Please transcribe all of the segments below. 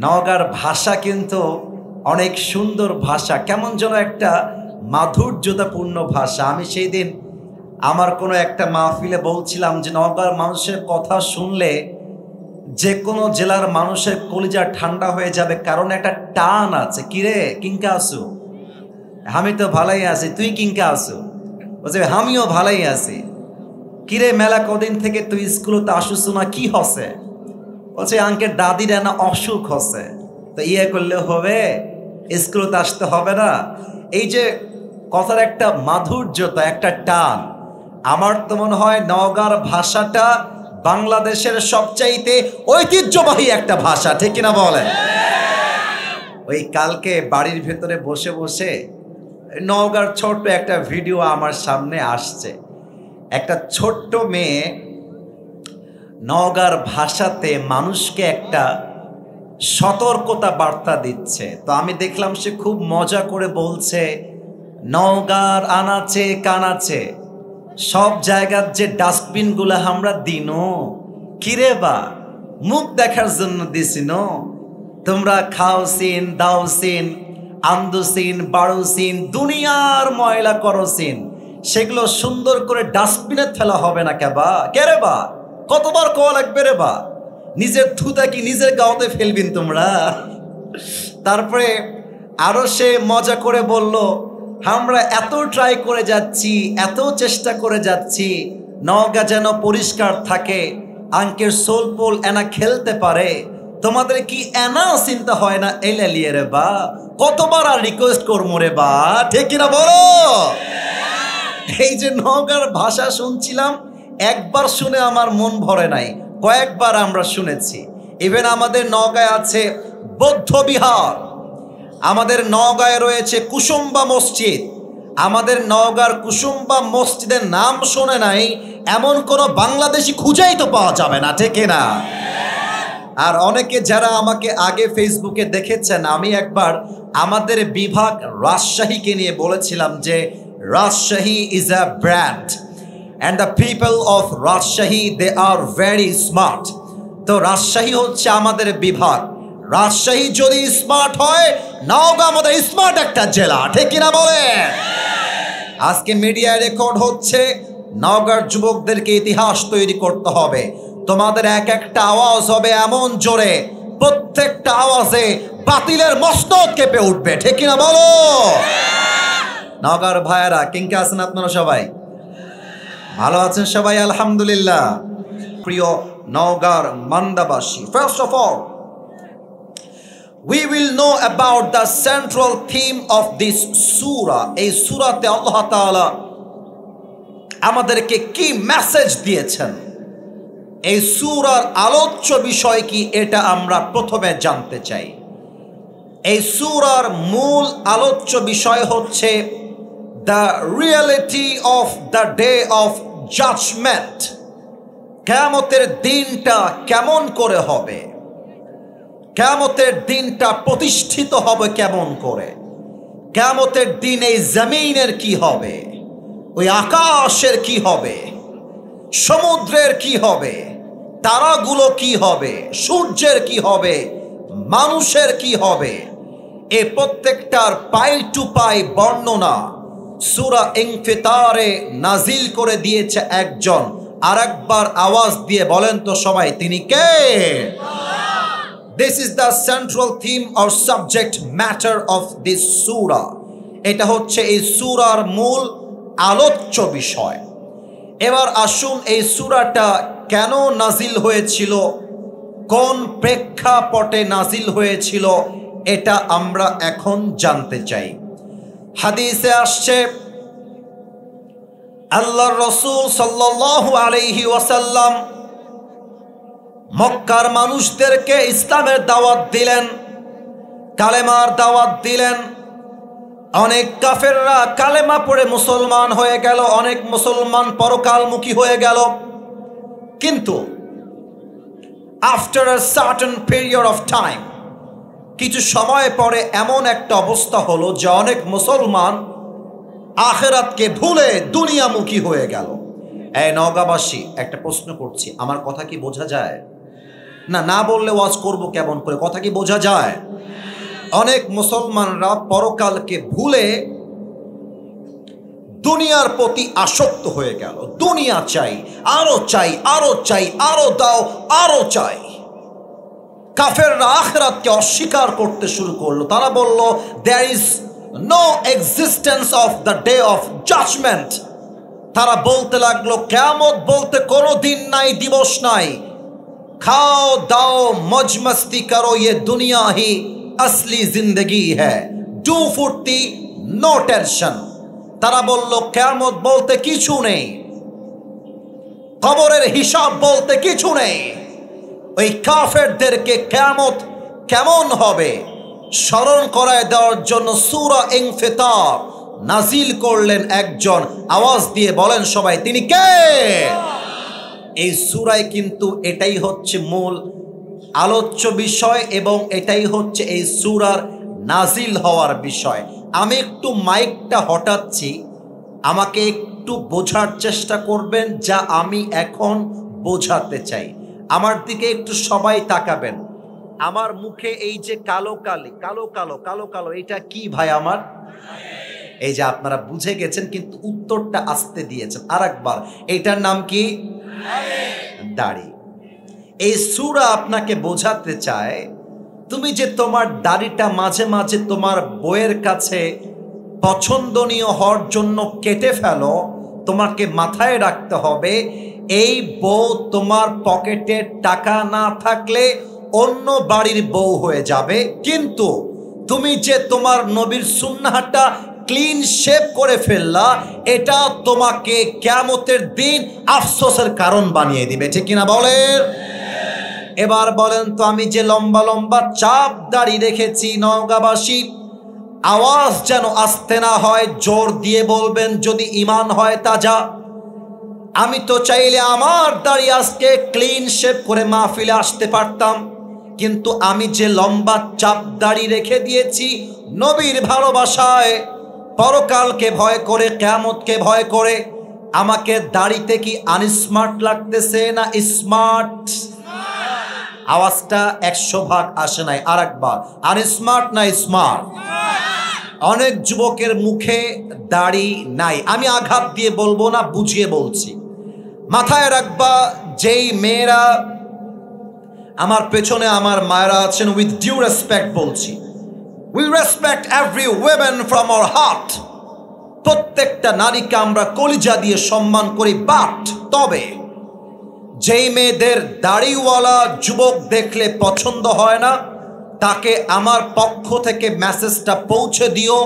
নওগাঁর ভাষা কিন্তু অনেক সুন্দর ভাষা, কেমন যেন একটা মাধুর্যতাপূর্ণ ভাষা। আমি সেই দিন আমার কোনো একটা মাহফিলে বলছিলাম যে নওগাঁর মানুষের কথা শুনলে যে কোনো জেলার মানুষের কলিজা ঠান্ডা হয়ে যাবে, কারণ একটা টান আছে। কিরে কিংকা আসু? আমি তো ভালাই আছি, তুই কিংকা আসু? বলছে আমিও ভালাই আছি। কিরে মেলা কদিন থেকে তুই স্কুলতে আসুস না, কি হসে? বলছে আঙ্কেল দাদির না অসুখ হচ্ছে, তো ইয়ে করলে হবে, স্কুলতে আসতে হবে না। এই যে কথার একটা মাধুর্যতা, একটা টান, আমার তো মনে হয় নওগাঁর ভাষাটা বাংলাদেশের সবচাইতে ঐতিহ্যবাহী একটা ভাষা, ঠিক কিনা বলেন? ওই কালকে বাড়ির ভেতরে বসে বসে নওগাঁর ছোট্ট একটা ভিডিও আমার সামনে আসছে। একটা ছোট্ট মেয়ে নওগাঁর ভাষাতে মানুষকে একটা সতর্কতা বার্তা দিচ্ছে। তো আমি দেখলাম সে খুব মজা করে বলছে, নওগাঁর আনাচে কানাচে সব জায়গার যে ডাস্টবিনগুলো আমরা দিনো, কিরে বা মুখ দেখার জন্য দিছিন, তোমরা খাও সিন, দাও সিন, আন্দু সিন, বাড়ু সিন, দুনিয়ার ময়লা করো সিন, সেগুলো সুন্দর করে ডাস্টবিনে ফেলা হবে না কেবা? কেরে বা কতবার কওয়া লাগবে রে বা? নিজের থুতা কি নিজের গাওতে ফেলবেন তোমরা? তারপরে আরো সে মজা করে বলল, আমরা এত ট্রাই করে যাচ্ছি, এত চেষ্টা করে যাচ্ছি নওগাঁ যেন পরিষ্কার থাকে, আঙ্কের সোলপোল এনা খেলতে পারে, তোমাদের কি এনা চিন্তা হয় না? এলিয়ে রে বা, কতবার আর রিকোয়েস্ট করবো রে বা, ঠিক কিনা বলো? এই যে নওগাঁর ভাষা শুনছিলাম, একবার শুনে আমার মন ভরে নাই, কয়েকবার আমরা শুনেছি। ইভেন আমাদের নওগাঁয় আছে বৌদ্ধ বিহার, আমাদের নওগাঁয় রয়েছে কুসুম্বা মসজিদ। আমাদের নওগাঁর কুসুম্বা মসজিদের নাম শোনে নাই এমন কোন বাংলাদেশি খুঁজেই তো পাওয়া যাবে না, ঠিক না? আর অনেকে যারা আমাকে আগে ফেসবুকে দেখেছেন, আমি একবার আমাদের বিভাগ রাজশাহীকে নিয়ে বলেছিলাম যে Rajshahi is a brand and the people of Rajshahi, they are very smart. তো রাজশাহী হচ্ছে আমাদের বিভাগ। রাজশাহী যদি স্মার্ট হয়, নওগাঁ আমাদের স্মার্ট একটা জেলা, ঠিক কিনা বলে? আজকে মিডিয়ায় রেকর্ড হচ্ছে, নওগাঁর যুবকদেরকে ইতিহাস তৈরি করতে হবে। তোমাদের এক একটা আওয়াজ হবে এমন জোরে, প্রত্যেকটা আওয়াজে বাতিলের মস্তক কেঁপে উঠবে, ঠিক কিনা বলো? নওগাঁর ভাইয়েরা কিংকা আছেন আপনারা? সবাই ভালো আছেন? সবাই আলহামদুলিল্লাহ। প্রিয় নওগাঁর মান্দাবাসী, first of all we will know about the central theme of this surah. এই সূরাতে আল্লাহ তাআলা আমাদেরকে কি মেসেজ দিয়েছেন, এই সূরার আলোচ্য বিষয় কি, এটা আমরা প্রথমে জানতে চাই। এই সূরার মূল আলোচ্য বিষয় হচ্ছে the reality of the day of judgment. কিয়ামতের দিনটা কেমন করে হবে, কিয়ামতের দিনটা প্রতিষ্ঠিত হবে কেমন করে, কিয়ামতের দিন এই জমিনের কি হবে, ওই আকাশের কি হবে, সমুদ্রের কি হবে, তারাগুলো কি হবে, সূর্যের কি হবে, মানুষের কি হবে, এই প্রত্যেকটার পাই টু পাই বর্ণনা সূরা ইনফিতারে নাজিল করে দিয়েছে একজন। আরেকবার আওয়াজ দিয়ে বলেন তো সবাই, তিনি কে? This is the central theme or subject matter of this surah. এটা হচ্ছে এই সূরার মূল আলোচ্য বিষয়। এবার আসুন, এই সূরাটা কেন নাজিল হয়েছিল, কোন প্রেক্ষাপটে নাজিল হয়েছিল, এটা আমরা এখন জানতে চাই। হাদিসে আসছে, আল্লাহর রাসূল সাল্লাল্লাহু আলাইহি ওয়াসাল্লাম মক্কার মানুষদেরকে ইসলামের দাওয়াত দিলেন, কালেমার দাওয়াত দিলেন। অনেক কাফেররা কালেমা পড়ে মুসলমান হয়ে গেল, অনেক মুসলমান পরকালমুখী হয়ে গেল। কিন্তু after a certain period of time, কিছু সময় পরে এমন একটা অবস্থা হলো যে অনেক মুসলমান আখিরাতকে ভুলে দুনিয়ামুখী হয়ে গেল। এই নওগাঁবাসী, একটা প্রশ্ন করছি, আমার কথা কি বোঝা যায়? না, না বললে ওয়াজ করব কেমন করে? কথা কি বোঝা যায়? অনেক মুসলমানরা পরকালকে ভুলে দুনিয়ার প্রতি আসক্ত হয়ে গেল। দুনিয়া চাই, আরো চাই, আরো চাই, আরো দাও, আরো চাই। কাফেররা আখিরাতকে অস্বীকার করতে শুরু করলো। তারা বলল, there is no existence of the day of judgement. তারা বলতে লাগলো, কিয়ামত বলতে কোনো দিন নাই, দিবস নাই। খাও দাও মজ মস্তি করো, ये दुनिया ही असली जिंदगी है, ডু ফুর্তি, নো টেনশন। তারা বলল, কিয়ামত বলতে কিছু নেই, কবরের হিসাব বলতে কিছু নেই। ওই কাফেরদেরকে কিয়ামত কেমন হবে স্মরণ করায় দেওয়ার জন্য সূরা ইনফিতার নাজিল করলেন একজন। আওয়াজ দিয়ে বলেন সবাই, তিনি কে? এই সূরায় কিন্তু এটাই হচ্ছে মূল আলোচ্য বিষয় এবং এটাই হচ্ছে এই সূরার নাজিল হওয়ার বিষয়। আমি একটু মাইকটা হটাচ্ছি, আমাকে একটু বোঝার চেষ্টা করবেন যা আমি এখন বোঝাতে চাই। আমার দিকে একটু সবাই তাকাবেন। আমার মুখে এই যে কালো কালি, কালো কালো কালো কালো, এটা কি ভাই আমার? এই যে আপনারা বুঝে গেছেন কিন্তু উত্তরটা আসতে দিয়েছেন। আরেকবার, এটার নাম কি? দাড়ি। এই সূরা আপনাকে বোঝাতে চায়, তুমি যে তোমার দাড়িটা মাঝে মাঝে তোমার বউয়ের কাছে পছন্দনীয় হওয়ার জন্য কেটে ফেলো, তোমাকে মাথায় রাখতে হবে এই বউ তোমার পকেটে টাকা না থাকলে অন্য বাড়ির বউ হয়ে যাবে। কিন্তু তুমি যে তোমার নবীর সুন্নাহটা ক্লিন শেভ করে ফেললা, এটা তোমাকে কিয়ামতের দিন আফসোসের কারণ বানিয়ে দিবে। ঠিক কিনা বলেন? এবার বলেন তো, আমি যে লম্বা লম্বা চাপ দাড়ি রেখেছি, নওগাঁবাসী আওয়াজ যেন আসতে না হয়, জোর দিয়ে বলবেন যদি ঈমান হয় তাজা। আমি তো চাইলে আমার দাড়ি আজকে ক্লিন শেভ করে মাহফিলে আসতে পারতাম, কিন্তু আমি যে লম্বা চাপ দাড়ি রেখে দিয়েছি নবীর ভালোবাসায়, পরকালকে ভয় করে, কিয়ামতকে ভয় করে, আমাকে দাড়িতে কি আনস্মার্ট লাগতেছে না স্মার্ট? আওয়াজটা 100 ভাগ আসে নাই। আরেকবার, আনস্মার্ট না স্মার্ট? অনেক যুবকের মুখে দাড়ি নাই। আমি আঘাত দিয়ে বলবো না, বুঝিয়ে বলছি। মাথায় রাখবা, যেই মেয়েরা আমার পেছনে আমার মায়েরা আছেন, উইথ ডিউ রেসপেক্ট বলছি, we respect every women from our heart. প্রত্যেকটা নারীকে আমরা কলিজা দিয়ে সম্মান করি। বাট তবে যেই মেয়েদের দাড়িওয়ালা যুবক দেখলে পছন্দ হয় না, তাকে আমার পক্ষ থেকে মেসেজটা পৌঁছে দিও,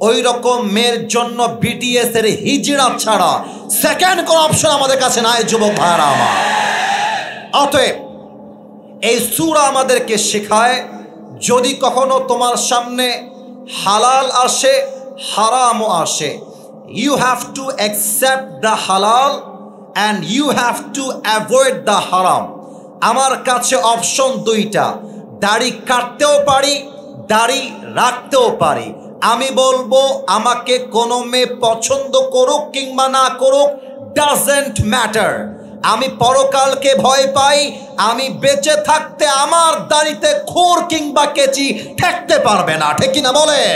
ওই রকম মেয়ের জন্য বিটিএস এর হিজড়া ছাড়া সেকেন্ড কোন অপশন আমাদের কাছে নাই যুবক ভাইরা আমার। অতএব এই সূরা আমাদেরকে শেখায়, যদি কখনো তোমার সামনে হালাল আসে, হারামও আসে, you have to accept the halal and you have to avoid the haram. আমার কাছে অপশন দুইটা, দাড়ি কাটতেও পারি, দাড়ি রাখতেও পারি। আমি বলবো, আমাকে কোনো মেয়ে পছন্দ করুক কিংবা না করুক, ডাজেন্ট ম্যাটার। আমি পরকালকে ভয় পাই, আমি বেঁচে থাকতে আমার দাড়িতে খুর কিংবা কেচি ঠেকতে পারবে না। ঠিক কিনা বলেন?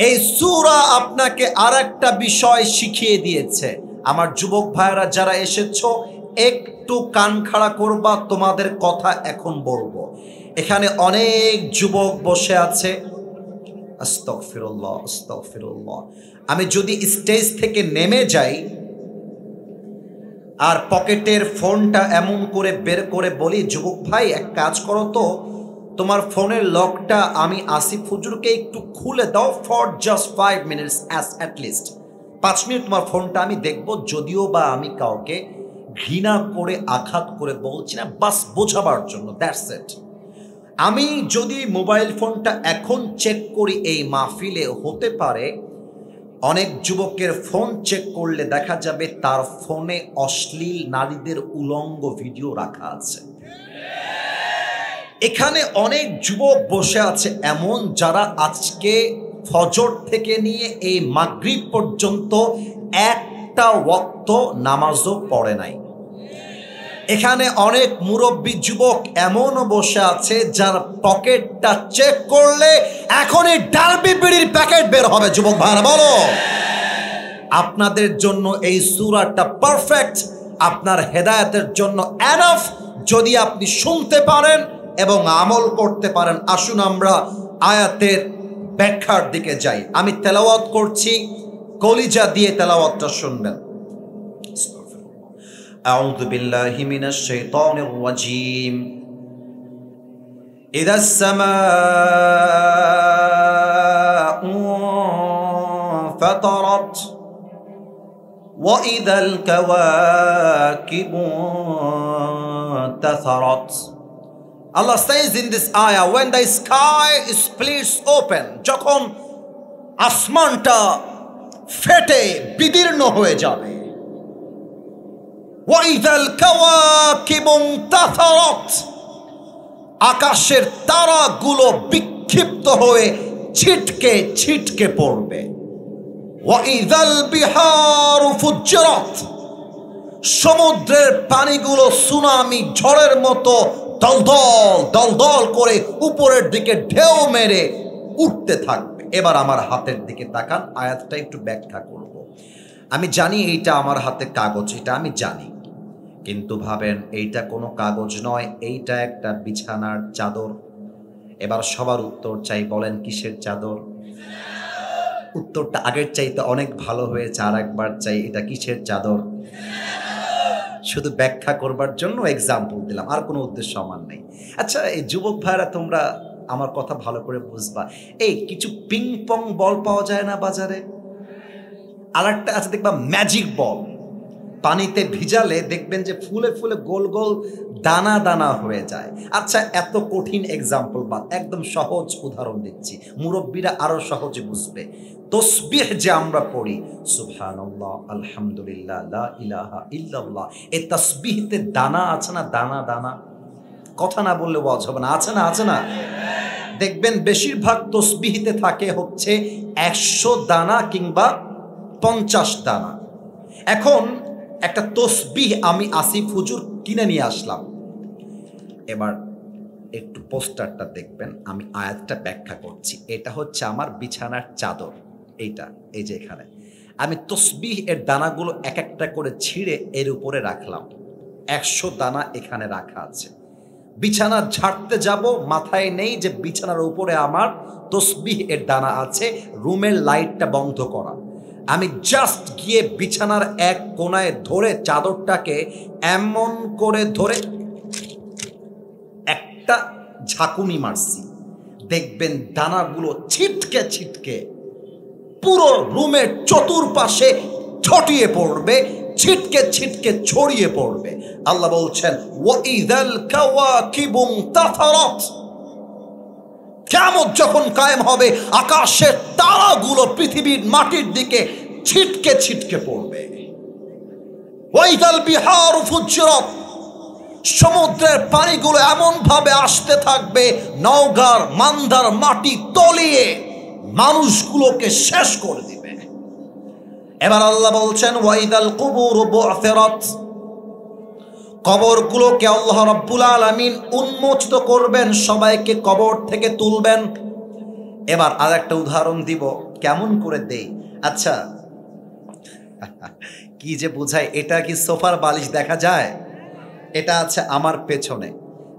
এই সূরা আপনাকে আরেকটা বিষয় শিখিয়ে দিয়েছে। আমার যুবক ভাইরা যারা এসেছো, একটু কান খাড়া করবা, তোমাদের কথা এখন বলবো। এখানে অনেক যুবক বসে আছে, আস্তাগফিরুল্লাহ আস্তাগফিরুল্লাহ। আমি যদি স্টেজ থেকে নেমে যাই আর পকেটের ফোনটা এমন করে বের করে বলি, যুবক ভাই এক কাজ করো তো, তোমার ফোনের লকটা আমি আসিফ হুজুরকে একটু খুলে দাও for just 5 minutes, at least 5 minute তোমার ফোনটা আমি দেখব। যদিও বা আমি কাউকে ঘৃণা করে আঘাত করে বলছি না, বাস বোঝাবার জন্য, দ্যাটস ইট। আমি যদি মোবাইল ফোনটা এখন চেক করি এই মাহফিলে, হতে পারে অনেক যুবকের ফোন চেক করলে দেখা যাবে তার ফোনে অশ্লীল নারীদের উলঙ্গ ভিডিও রাখা আছে। এখানে অনেক যুবক বসে আছে এমন, যারা আজকে ফজর থেকে নিয়ে এই মাগরিব পর্যন্ত একটা ওয়াক্ত নামাজও পড়ে নাই। এখানে অনেক মুরব্বী যুবক এমনও বসে আছে যার পকেটটা চেক করলে এখনই ডালবি বিড়ির প্যাকেট বের হবে। যুবক ভাইরা বলো, আপনাদের জন্য এই সূরাটা পারফেক্ট, আপনার হেদায়েতের জন্য এনাফ যদি আপনি শুনতে পারেন এবং আমল করতে পারেন। আসুন আমরা আয়াতের ব্যাখ্যার দিকে যাই। আমি তেলাওয়াত করছি, কলিজা দিয়ে তেলাওয়াতটা শুনবেন। আউযু বিল্লাহি মিনাশ শাইতানির রাজীম। ইযাস সামাউ ফাতারাত ওয়া ইযাল কাওয়াকিবু তাসারাত। Allah says in this ayah, when the sky splits open, যখন আসমানটা ফেটে বিদীর্ণ হয়ে যাবে, ওয়াইদাল কাওয়াকিবু তাসারাত, আকাশের তারাগুলো বিক্ষিপ্ত হয়ে ছিটকে ছিটকে পড়বে, ওয়াইদাল বিহারু ফুজ্জিরাত, সমুদ্রের পানিগুলো সুনামি ঝড়ের মতো দলদল দলদল করে উপরের দিকে ঢেউ মেরে উঠতে থাকবে। এবার আমার হাতের দিকে তাকান, আয়াতটা একটু ব্যাখ্যা করব। আমি জানি এইটা আমার হাতে কাগজ, এটা আমি জানি, কিন্তু ভাবেন এইটা কোনো কাগজ নয়, এইটা একটা বিছানার চাদর। এবার সবার উত্তর চাই, বলেন কিসের চাদর? উত্তরটা আগের চাইতে অনেক ভালো হয়েছে, আর একবার চাই, এটা কিসের চাদর? শুধু ব্যাখ্যা করবার জন্য এক্সাম্পল দিলাম, আর কোনো উদ্দেশ্য আমার নেই। আচ্ছা, এই যুবক ভাইরা তোমরা আমার কথা ভালো করে বুঝবা, এই কিছু পিং পং বল পাওয়া যায় না বাজারে? আর একটা আছে দেখবা ম্যাজিক বল, পানিতে ভিজালে দেখবেন যে ফুলে ফুলে গোল গোল দানা দানা হয়ে যায়। আচ্ছা, এত কঠিন এক্সাম্পল বাদ, একদম সহজ উদাহরণ দিচ্ছি, মুরব্বীরা আরো সহজে বুঝবে। তসবিহ যে আমরা পড়ি, সুবহানাল্লাহ, আলহামদুলিল্লাহ, লা ইলাহা ইল্লাল্লাহ, এই তাসবিহতে দানা আছে না? দানা দানা, কথা না বললে ওয়াজ হবে না, আছে না? আছে না? দেখবেন বেশিরভাগ তসবিহতে থাকে হচ্ছে 100 দানা কিংবা 50 দানা। এখন একটা তসবিহ আমি আসিফ হুজুর কিনে নিয়ে আসলাম। এবার একটু পোস্টারটা দেখবেন, আমি আয়াতটা ব্যাখ্যা করছি। এটা হচ্ছে আমার বিছানার চাদর, এইটা, এই যে এখানে আমি তসবিহ এর দানাগুলো এক একটা করে ছিঁড়ে এর উপরে রাখলাম। 100 দানা এখানে রাখা আছে। বিছানা ঝাড়তে যাব, মাথায় নেই যে বিছানার উপরে আমার তসবিহ এর দানা আছে, রুমের লাইটটা বন্ধ করা। আমি জাস্ট গিয়ে বিছানার এক কোনায় ধরে চাদরটাকে এমন করে ধরে একটা ঝাঁকুনি মারছি, দেখবেন দানাগুলো ছিটকে ছিটকে পুরো রুমের চতুর্পাশে ছড়িয়ে পড়বে, ছিটকে ছিটকে ছড়িয়ে পড়বে। আল্লাহ বলছেন, ওয়াইযাল কাওয়াকিবু তাসারাত, কিয়ামত যখন কায়েম হবে, আকাশের তারাগুলো পৃথিবীর মাটির দিকে ছিটকে ছিটকে পড়বে। ওয়াইদাল বিহারু ফুজ্জিরাত, সমুদ্রের পানিগুলো এমন ভাবে আসতে থাকবে, নওগাঁর মান্দার মাটি তলিয়ে মানুষগুলোকে শেষ করে দিবে। এবার আল্লাহ বলছেন, ওয়াইদাল কুবুর বু'থিরাত, কবরগুলোকে আল্লাহ রাব্বুল আলামিন উন্মোচিত করবেন, সবাইকে কবর থেকে তুলবেন। এবার আর একটা উদাহরণ দিব, কেমন করে দেই? আচ্ছা, কি যে বুঝাই, এটা কি সোফার বালিশ দেখা যায়? এটা আছে আমার পেছনে।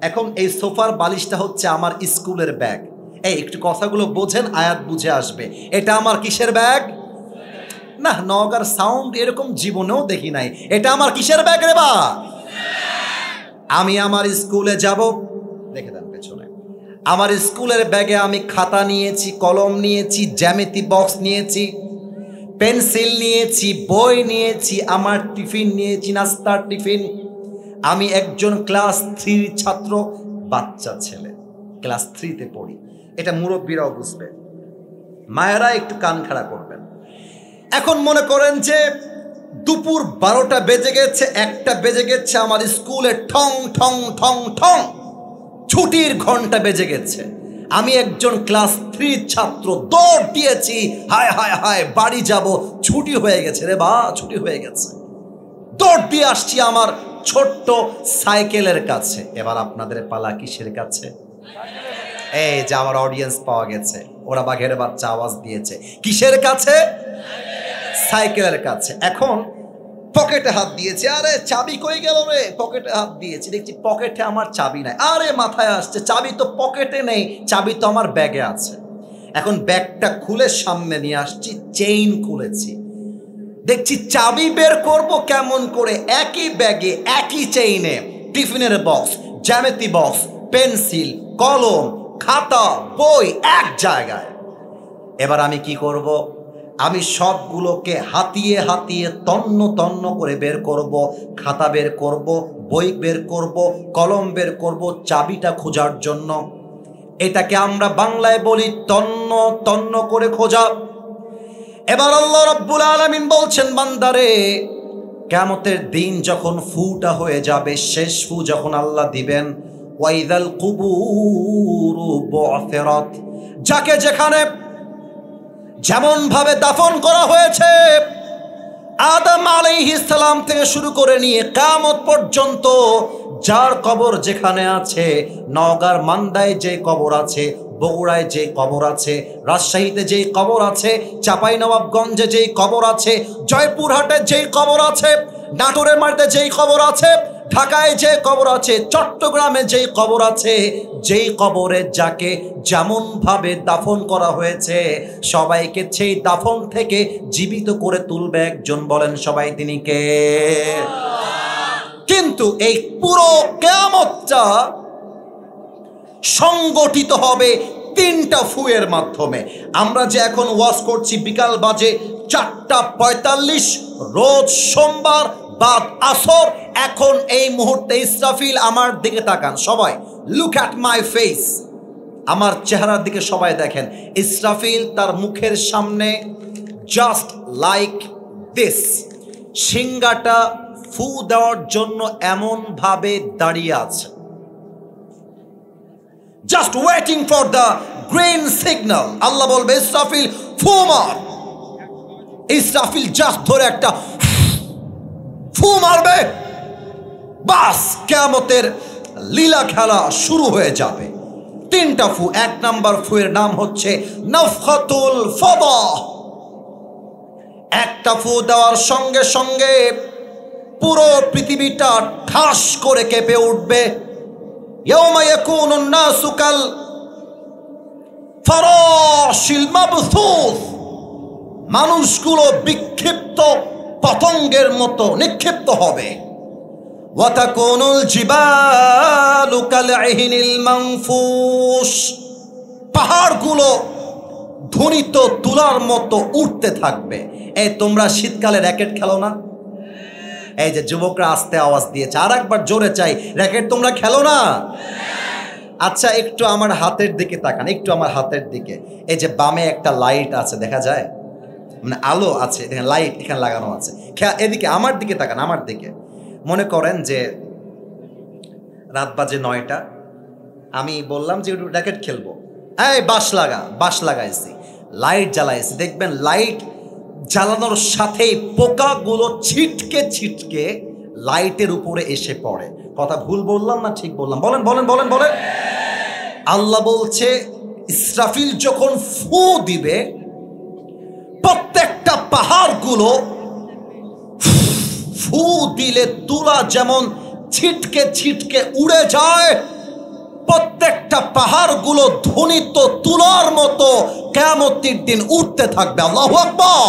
এখন এই সোফার বালিশটা হচ্ছে আমার স্কুলের ব্যাগ। এই একটু কথাগুলো বোঝেন, আয়াত বুঝে আসবে। এটা আমার কিসের ব্যাগ? না, নওগাঁর সাউন্ড এরকম জীবনেও দেখি নাই। এটা আমার কিসের ব্যাগ রে বা? আমি আমার স্কুলে যাব, দেখে দেন পেছনে, আমার স্কুলের ব্যাগে আমি খাতা নিয়েছি, কলম নিয়েছি, জ্যামিতি বক্স নিয়েছি, পেন্সিল নিয়েছি, বই নিয়েছি, আমার টিফিন নিয়েছি, নাস্তার টিফিন। আমি একজন ক্লাস 3 ছাত্র, বাচ্চা ছেলে, ক্লাস 3-তে পড়ি। এটা মুরব্বীরাও বুঝবে, মায়েরা একটু কান খাড়া করবেন। এখন মনে করেন যে দুপুর 12টা বেজে গেছে, 1টা বেজে গেছে, আমার স্কুলে ঠং ঠং ঠং ঠং ছুটির ঘন্টা বেজে গেছে। আমি একজন ক্লাস 3 ছাত্র, দৌড় দিয়েছি, হায় হায় হায় বাড়ি যাব, ছুটি হয়ে গেছে রে বা, ছুটি হয়ে গেছে। দৌড় দিয়ে আসছি আমার ছোট্ট সাইকেলের কাছে। এবার আপনাদের পালা কিসের কাছে? এই যে আমার অডিয়েন্স পাওয়া গেছে, ওরা বাঘের বাচ্চা আওয়াজ দিয়েছে। কিসের কাছে? সাইকেলের কাছে। এখন পকেটে হাত দিয়েছে, আরে চাবি কই গেল রে? পকেটে হাত দিয়েছি, দেখছি পকেটে আমার চাবি নাই। আরে মাথায় আসছে চাবি তো পকেটে নেই, চাবি তো আমার ব্যাগে আছে। এখন ব্যাগটা খুলে সামনে নিয়ে আসছি, চেইন খুলেছি, দেখছি চাবি বের করব কেমন করে? একই ব্যাগে একই চেইনে টিফিনের বক্স, জ্যামিতি বক্স, পেন্সিল, কলম, খাতা, বই এক জায়গায়। এবার আমি কি করব? আমি সবগুলোকে হাতিয়ে হাতিয়ে তন্ন তন্ন করে বের করব। খাতা বের করব, বই বের করব, কলম বের করব চাবিটা খোঁজার জন্য। এটাকে আমরা বাংলায় বলি তন্ন তন্ন করে খোঁজা। এবার আল্লাহ রাব্বুল আলামিন বলছেন, বান্দারে কিয়ামতের দিন যখন ফুটা হয়ে যাবে, শেষ ফু যখন আল্লাহ দিবেন, ওয়াইদাল কুবুরু বু'থিরাত, যাকে যেখানে যেমন ভাবে দাফন করা হয়েছে, আদম আলাইহিস সালাম থেকে শুরু করে নিয়ে কিয়ামত পর্যন্ত যার কবর যেখানে আছে, নওগাঁর মান্দায় যে কবর আছে, বগুড়ায় যে কবর আছে, রাজশাহীতে যেই কবর আছে, চাঁপাইনবাবগঞ্জে যেই কবর আছে, জয়পুরহাটে যেই কবর আছে, নাটোরের মাটিতে যেই কবর আছে, ঢাকায় যে কবর আছে, চট্টগ্রামে যেই কবর আছে, যেই কবরে যাকে যেমন ভাবে দাফন করা হয়েছে, সবাইকে সেই দাফন থেকে জীবিত করে তুলবে একজন। বলেন সবাই তিনি কে? কিন্তু এই পুরো কিয়ামতটা সংগঠিত হবে তিনটা ফুয়ের মাধ্যমে। আমরা যে এখন ওয়াজ করছি, বিকাল বাজে 4:45, রোজ সোমবার বাদ আসর। এখন এই মুহূর্তে ইসরাফিল আমার দিকে তাকান সবাই, লুক অ্যাট মাই ফেস, আমার চেহারার দিকে সবাই দেখেন। ইসরাফিল তার মুখের সামনে জাস্ট লাইক দিস, সিংহাটা ফু দেওয়ার জন্য এমন ভাবে দাঁড়িয়ে আছে, just waiting for the green signal. Allah বলবে ইসরাফিল ফু মার। ইসরাফিল জাস্ট ধরে একটা ফু মারবে, বাস কিয়ামতের লীলা খেলা শুরু হয়ে যাবে। তিনটা ফু। এক নাম্বার ফুয়ের নাম হচ্ছে নাফখাতুল ফাদা। একটা ফু দেওয়ার সঙ্গে সঙ্গে পুরো পৃথিবীটা ঠাস করে কেঁপে উঠবে। ইয়াউমা ইয়াকুনুন নাসু কাল ফারাশিল মাবথুস, মানুষগুলো বিক্ষিপ্ত পতঙ্গের মতো নিক্ষিপ্ত হবে। ওয়া তাকুনুল জিবালু কালইহিনিল মানফুস, পাহাড়গুলো ধ্বনিত তুলার মতো উঠতে থাকবে। এই তোমরা শীতকালে র্যাকেট খেলো না? এই যে যুবকরা আস্তে আওয়াজ দিয়েছে, আর একবার জোরে চাই, র্যাকেট তোমরা খেলো না? আচ্ছা একটু আমার হাতের দিকে তাকান, একটু আমার হাতের দিকে। এই যে বামে একটা লাইট আছে, দেখা যায়, মানে আলো আছে, লাইট এখানে লাগানো আছে। এদিকে আমার দিকে তাকান, আমার দিকে। মনে করেন যে রাত বাজে 9টা, আমি বললাম যে একটু র্যাকেট খেলবো, এই বাঁশ লাগা, বাঁশ লাগাইছি, লাইট জ্বালাইছি। দেখবেন লাইট জ্বালানোর সাথেই পোকাগুলো ছিটকে ছিটকে লাইটের উপরে এসে পড়ে। কথা ভুল বললাম না ঠিক বললাম? বলেন বলেন বলেন বলেন। আল্লাহ বলছে ইসরাফিল যখন ফু দিবে, প্রত্যেকটা পাহাড়গুলো ফু দিলে তুলা যেমন ছিটকে ছিটকে উড়ে যায়, প্রত্যেকটা পাহাড়গুলো ধ্বনিত তুলার মতো কিয়ামতের দিন উঠতে থাকবে। আল্লাহু আকবার।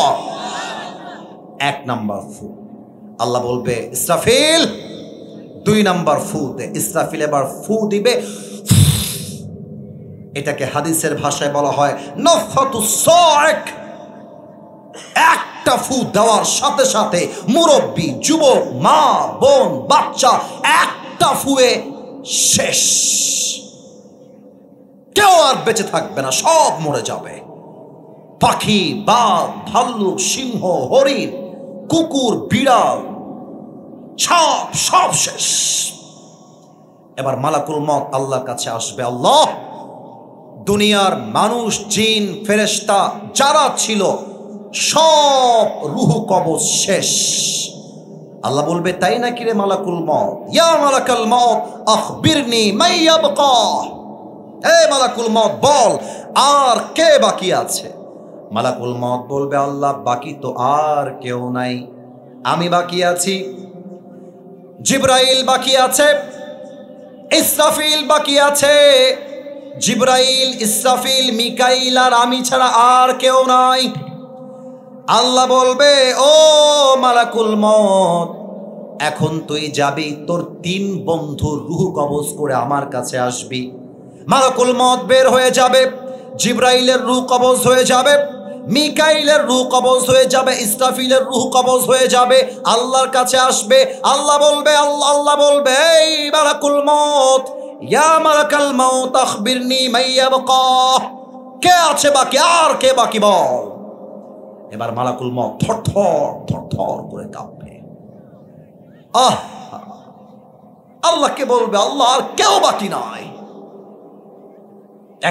এক নাম্বার ফু। আল্লাহ বলবে ইসরাফিল 2 নাম্বার ফু দে। ইসরাফিল এবার ফু দিবে, এটাকে হাদিসের ভাষায় বলা হয় নাফখাতুস সাইক। একটা ফু দেওয়ার সাথে সাথে মুরব্বী, যুবক, মা, বোন, বাচ্চা একটা ফুয়ে শেষ, কেউ আর বেঁচে থাকবে না, সব মরে যাবে। পাখি, বাঘ, ভাল্লুক, সিংহ, হরিণ, কুকুর, বিড়াল, সাপ, সব শেষ। এবার মালাকুল মত আল্লাহর কাছে আসবে, আল্লাহ দুনিয়ার মানুষ, জিন, ফেরেশতা যারা ছিল সব রূহ কবজ শেষ। আল্লাহ বলবে তাই নাকি রে মালাকুল মউত, ইয়া মালাকাল মউত আখবিরনি মান ইয়াবকা, হে মালাকুল মউত বল আর কে বাকি আছে। মালাকুল মউত বলবে আল্লাহ বাকি তো আর কেউ নাই, আমি বাকি আছি, জিবরাইল বাকি আছে, ইসরাফিল বাকি আছে। জিবরাইল, ইসরাফিল, মিকাইল আর আমি ছাড়া আর কেউ নাই। আল্লাহ বলবে ও মালাকুল মউত, এখন তুই যাবি, তোর 3 বন্ধুর রূহ কবজ করে আমার কাছে আসবি। মালাকুল মউত বের হয়ে যাবে, জিবরাইলের রূহ কবজ হয়ে যাবে, মিকাইলের রূহ কবজ হয়ে যাবে, ইসরাফিলের রূহ কবজ হয়ে যাবে, আল্লাহর কাছে আসবে। আল্লাহ বলবে আল্লাহ বলবে এই মালাকুল মউত, ইয়া মালাকাল মউত আখবিরনি মান ইয়াবকা, কে আছে বাকি, আর কে বাকি বল। এবার মালাকুল মউত থরথর করে কাঁপবে। আল্লাহকে বলবে আল্লাহ আর কেউ বাকি নাই,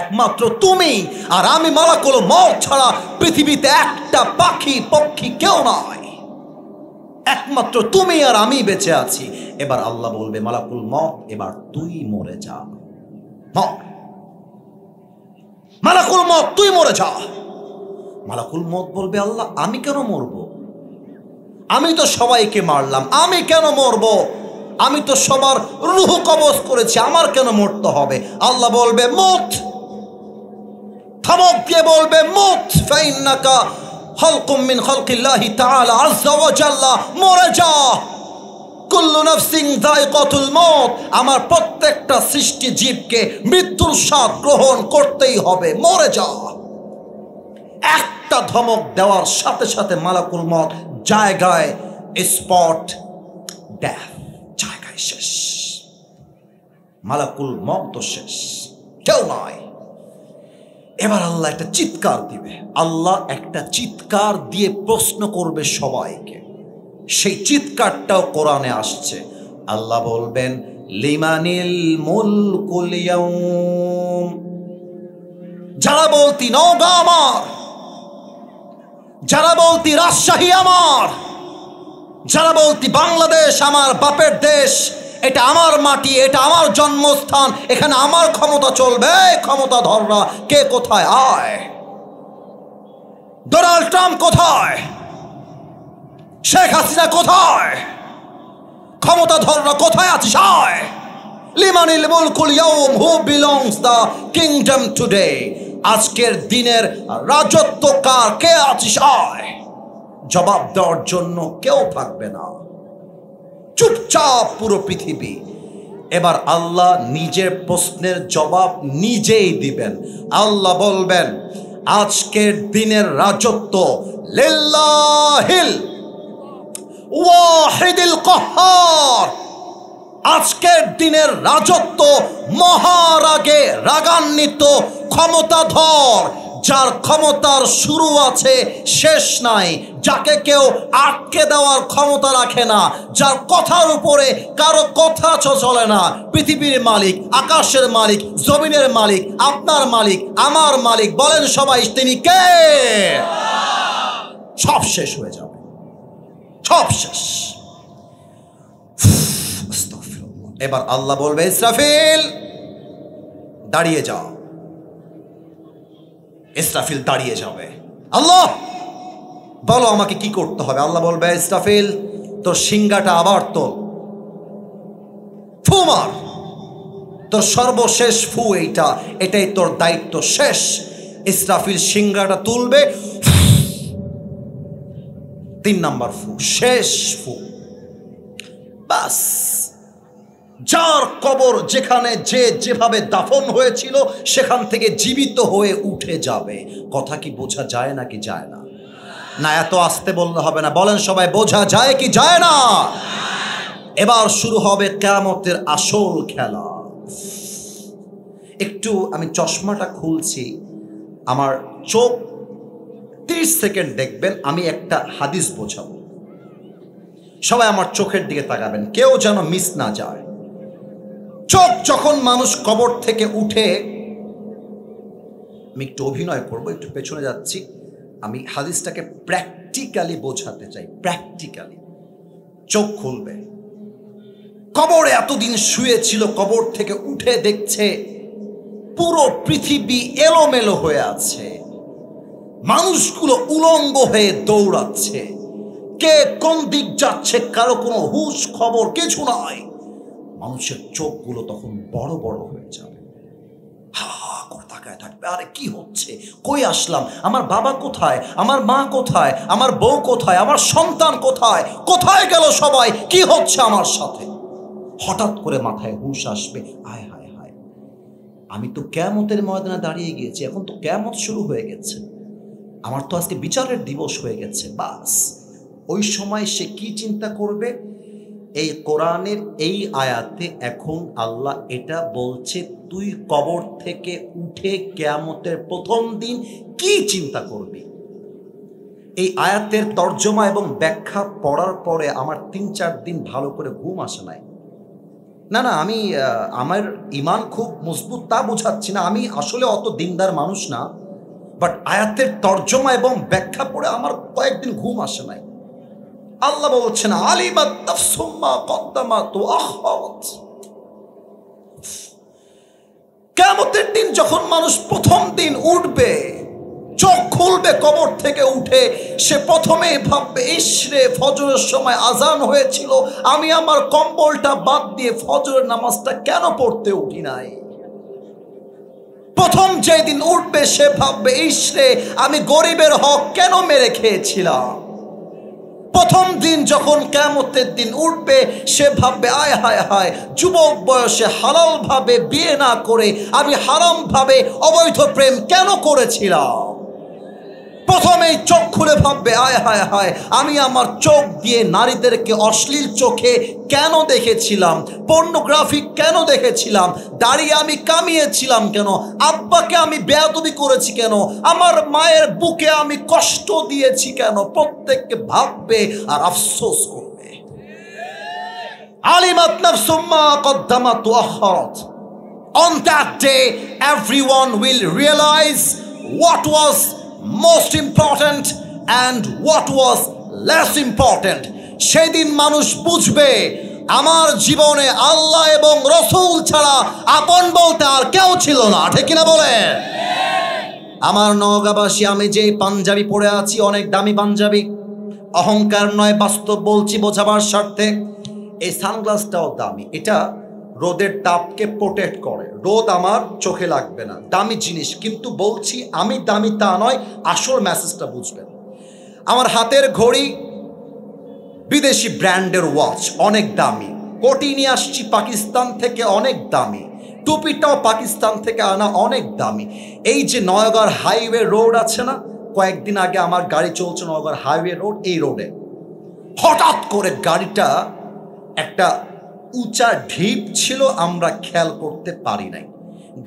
একমাত্র তুমি আর আমি, মালাকুল মউত ছাড়া পৃথিবীতে একটা পক্ষী কেউ নাই, একমাত্র তুমি আর আমি বেঁচে আছি। এবার আল্লাহ বলবে মালাকুল মউত এবার তুই মরে যা, মালাকুল মউত তুই মরে যা। মালাকুল মউত বলবে আল্লাহ আমি কেন মরবো, আমি তো সবাইকে মারলাম, আমি কেন মরবো, আমি তো সবার রূহ কবজ করেছি, আমার কেন মরতে হবে। আল্লাহ বলবে মুত, ধমক দিয়ে বলবে মুত, ফাইন্নাকা খালকুম মিন খালকিল্লাহি তাআলা আযজা ওয়া জাল্লা, মরে যা। কুল্লু নাফসিন যায়কাতুল মউত, আমার প্রত্যেকটা সৃষ্টি জীবকে মৃত্যুর স্বাদ গ্রহণ করতেই হবে, মরে যা। একটা ধমক দেওয়ার সাথে সাথে মালাকুল মউত জায়গায় স্পট ডেথ, জায়গায় শেষ, মালাকুল মউত তো শেষ, কেউ নাই। এবার আল্লাহ একটা চিৎকার দিবে, আল্লাহ একটা চিৎকার দিয়ে প্রশ্ন করবে সবাইকে, সেই চিৎকারটাও কোরআনে আসছে। আল্লাহ বলবেন লিমানিল মুলকুল ইয়াউম, যারা বলতি নওগাঁ আমার, যারা বলতি রাজশাহী আমার, যারা বলতি বাংলাদেশ আমার বাপের দেশ, এটা আমার মাটি, এটা আমার জন্মস্থান, এখানে আমার ক্ষমতা চলবে, ক্ষমতা ধররা কে কোথায় আয়, ডোনাল্ড ট্রাম্প কোথায়, শেখ হাসিনা কোথায়, ক্ষমতা ধররা কোথায় আছিস আয়। লিমানিল মুলকুল ইয়াউম, who belongs the kingdom today, আজকের দিনের রাজত্ব কার, কে আছিস আয়। জবাব দেওয়ার জন্য কেউ থাকবে না, চুপচাপ পুরো পৃথিবী। এবার আল্লাহ নিজের প্রশ্নের জবাব নিজেই দিবেন। আল্লাহ বলবেন আজকের দিনের রাজত্ব লিল্লাহিল ওয়াহিদিল কাহ্হার, আজকের দিনের রাজত্ব মহারাগে রাগান্বিত ক্ষমতাধর, যার ক্ষমতার শুরু আছে শেষ নাই, যাকে কেউ আটকে দেওয়ার ক্ষমতা রাখে না, যার কথার উপরে কারো কথা চলে না। পৃথিবীর মালিক, আকাশের মালিক, জমিনের মালিক, আপনার মালিক, আমার মালিক, বলেন সবাই তিনি কে। সব শেষ হয়ে যাবে, সব শেষ। এবার আল্লাহ বলবে ইসরাফিল দাঁড়িয়ে যাও। ইসরাফিল দাঁড়িয়ে যাবে, আল্লাহ বলো আমাকে কি করতে হবে। আল্লাহ বলবে ইসরাফিল তোর সিংহাটা আবার তোল, ফু মার, তোর সর্বশেষ ফু এটাই তোর দায়িত্ব শেষ। ইসরাফিল সিংহাটা তুলবে, 3 নাম্বার ফু, শেষ ফু, বাস। যার কবর যেখানে যে যেভাবে দাফন হয়েছিল সেখান থেকে জীবিত হয়ে উঠে যাবে। কথা কি বোঝা যায় নাকি যায় না? না এত আস্তে বললে হবে না, বলেন সবাই বোঝা যায় কি যায় না? এবার শুরু হবে কিয়ামতের আসল খেলা। একটু আমি চশমাটা খুলছি, আমার চোখ 30 সেকেন্ড দেখবেন, আমি একটা হাদিস বোঝাবো। সবাই আমার চোখের দিকে তাকাবেন, কেউ যেন মিস না যায়। চোখ যখন মানুষ কবর থেকে উঠে, আমি একটু অভিনয় করব, একটু পেছনে যাচ্ছি, আমি হাদিসটাকে প্র্যাকটিক্যালি বোঝাতে চাই। প্র্যাকটিক্যালি চোখ খুলবে, কবরে এতদিন শুয়েছিল, কবর থেকে উঠে দেখছে পুরো পৃথিবী এলোমেলো হয়ে আছে, মানুষগুলো উলঙ্গ হয়ে দৌড়াচ্ছে, কে কোন দিক যাচ্ছে কারো কোনো হুঁশ খবর কিছু নাই। মানুষের চোখগুলো তখন বড় বড় হয়ে যাবে, হা করে তাকায় থাকবে, আরে কি হচ্ছে, কই আসলাম, আমার বাবা কোথায়, আমার মা কোথায়, আমার বউ কোথায়, আমার সন্তান কোথায়, কোথায় গেল সবাই, কি হচ্ছে আমার সাথে। হঠাৎ করে মাথায় হুঁশ আসবে, আয় হায় হায়, আমি তো কিয়ামতের ময়দানে দাঁড়িয়ে গিয়েছি, এখন তো কিয়ামত শুরু হয়ে গেছে, আমার তো আজকে বিচারের দিবস হয়ে গেছে। বাস ওই সময় সে কি চিন্তা করবে, এই কোরআনের এই আয়াতে এখন আল্লাহ এটা বলছে, তুই কবর থেকে উঠে কিয়ামতের প্রথম দিন কি চিন্তা করবি। এই আয়াতের তর্জমা এবং ব্যাখ্যা পড়ার পরে আমার ৩-৪ দিন ভালো করে ঘুম আসে নাই। না না, আমি আমার ইমান খুব মজবুত তা বোঝাচ্ছি না, আমি আসলে অত দিনদার মানুষ না, বাট আয়াতের তর্জমা এবং ব্যাখ্যা পড়ে আমার কয়েকদিন ঘুম আসে নাই। আল্লাহ বলছেন, আলিমাত নাফসুম মা কদ্দামাত ওয়া আখারাত। কিয়ামতের দিন যখন মানুষ প্রথম দিন উঠবে, চোখ খুলবে কবর থেকে উঠে, সে প্রথমেই ভাববে, ইসরে ফজরের সময় আজান হয়েছিল, আমি আমার কম্বলটা বাদ দিয়ে ফজরের নামাজটা কেন পড়তে উঠি নাই। প্রথম যেদিন উঠবে সে ভাববে, ইসরে আমি গরিবের হক কেন মেরে খেয়েছিলাম। প্রথম দিন যখন কিয়ামতের দিন উঠবে সে ভাববে, আয় হায় হায়, যুবক বয়সে হালাল ভাবে বিয়ে না করে আমি হারাম ভাবে অবৈধ প্রেম কেন করেছিলাম। প্রথমেই চোখ খুলে ভাববে, আয় হায় হায়, আমি আমার চোখ দিয়ে নারীদেরকে অশ্লীল চোখে কেন দেখেছিলাম, পর্নোগ্রাফি কেন দেখেছিলাম, দাঁড়িয়ে আমি কামিয়েছিলাম কেন, আব্বাকে আমি বেয়াদবি করেছি কেন, আমার মায়ের বুকে আমি কষ্ট দিয়েছি কেন। প্রত্যেককে ভাববে আর আফসোস করবে। আলিমাত নাফসুম মা কদ্দামাত ওয়া আখারাত। On that day everyone will realize what was most important and what was less important. সেদিন মানুষ বুঝবে আমার জীবনে আল্লাহ এবং রাসূল ছাড়া আপন বলতে আর কেউ ছিল না, ঠিক কিনা বলেন। আমার নওগাঁবাসী, আমি যে পাঞ্জাবি পরে আছি অনেক দামি পাঞ্জাবি, অহংকার নয়, বাস্তব বলছি বোঝাবার স্বার্থে। এই সানগ্লাসটাও দামি, এটা রোদের তাপকে প্রোটেক্ট করে, রোদ আমার চোখে লাগবে না, দামি জিনিস। কিন্তু বলছি আমি দামি তা নয়, আসল মেসেজটা বুঝবেন। আমার হাতের ঘড়ি বিদেশি ব্র্যান্ডের ওয়াচ, অনেক দামি, কোটি নিয়ে আসছি পাকিস্তান থেকে, অনেক দামি। টুপিটাও পাকিস্তান থেকে আনা, অনেক দামি। এই যে নওগাঁর হাইওয়ে রোড আছে না, কয়েকদিন আগে আমার গাড়ি চলছে নওগাঁর হাইওয়ে রোড, এই রোডে হঠাৎ করে গাড়িটা একটা উঁচা ঢিপ ছিল, আমরা খেয়াল করতে পারি নাই,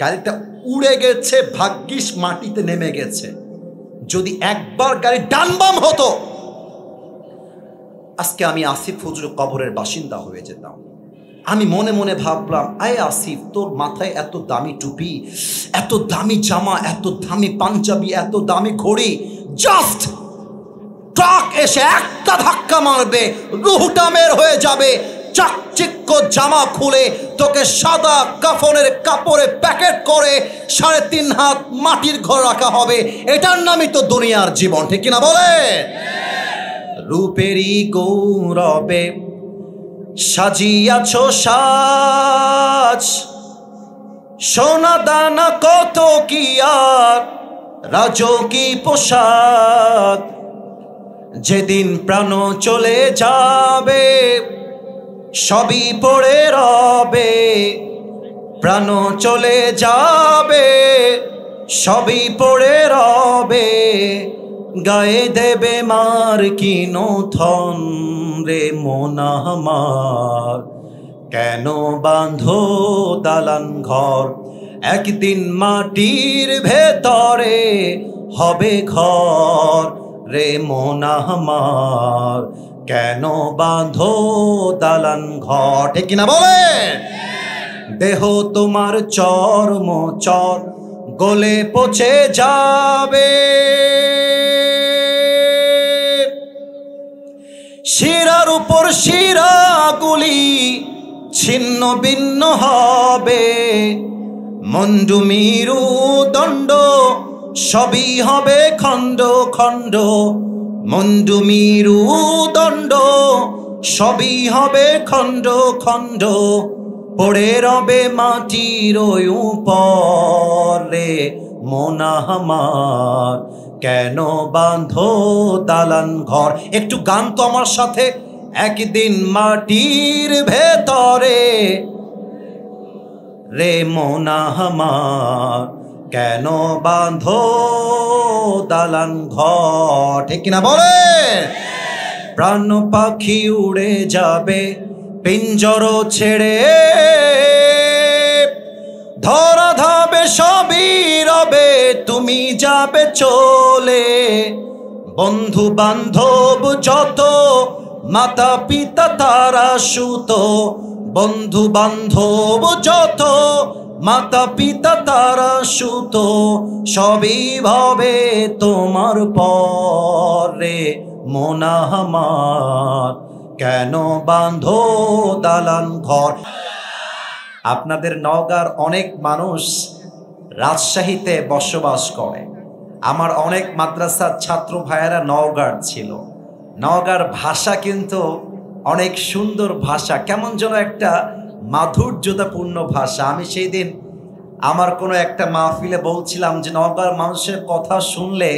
গাড়িটা উড়ে গেছে, ভাগ্যিস মাটিতে নেমে গেছে। যদি একবার গাড়ি ডানবাম হতো, আজকে আমি আসিফ হুজুর কবরের বাসিন্দা হয়ে যেতাম। আমি মনে মনে ভাবলাম, আয় আসিফ, তোর মাথায় এত দামি টুপি, এত দামি জামা, এত দামি পাঞ্জাবি, এত দামি ঘড়ি, জাস্ট ট্রাক এসে একটা ধাক্কা মারবে, রুহটা বের হয়ে যাবে, চাকচিক্য জামা খুলে তোকে সাদা কাফনের কাপড়ে প্যাকেট করে 3.5 হাত মাটির ঘর রাখা হবে। এটার নামই তো দুনিয়ার জীবন, ঠিক কিনা বলে। রূপেরই গৌরবে সাজিয়াছ সাজ, সোনা দানা কত কি আর রাজকী পোশাক, যেদিন প্রাণ চলে যাবে সবই পড়ে রবে, প্রাণ চলে যাবে সবই পড়ে রবে, গায়ে দেবে মার কিনো থন রে মন আমার, কেন বাঁধো দালান ঘর, একদিন মাটির ভেতরে হবে ঘর রে মন আমার, কেন বাঁধো দালান ঘর, ঠিক কিনা বলে। দেহ তোমার চর্ম চর গলে পচে যাবে, শিরার অপর শিরাগুলি ছিন্ন ভিন্ন হবে, মুন্ডু মেরু দণ্ড সবই হবে খণ্ড খণ্ড, মুন্ডু মেরু দণ্ড সবই হবে খণ্ড খণ্ড, পড়ে রবে মাটির উপরে মন আমার কেন বাঁধো দালান ঘর। একটু গান তো আমার সাথে। একদিন মাটির ভেতরে রে মন আমার কেন বাঁধো দালান ঘর। ঠিক কিনা বলে? প্রাণ পাখি উড়ে যাবে পিঞ্জর ছেড়ে, ধরা ধাবে সবই রবে তুমি যাবে চলে, বন্ধু বান্ধব যত মাতা পিতা তারা সুত, বন্ধু বান্ধব যত মাতা পিতা তারা সুত, সবই ভাবে তোমার পরে মন আমার কেন বাঁধো দালান ঘর। আপনাদের নওগাঁর অনেক মানুষ রাজশাহীতে বসবাস করে। আমার অনেক মাদ্রাসার ছাত্র ভাইয়েরা নওগাঁর ছিল। নওগাঁর ভাষা কিন্তু অনেক সুন্দর ভাষা, কেমন যেন একটা মাধুর্যতাপূর্ণ ভাষা। আমি সেই দিন আমার কোনো একটা মাহফিলে বলছিলাম যে নওগাঁর মানুষের কথা শুনলে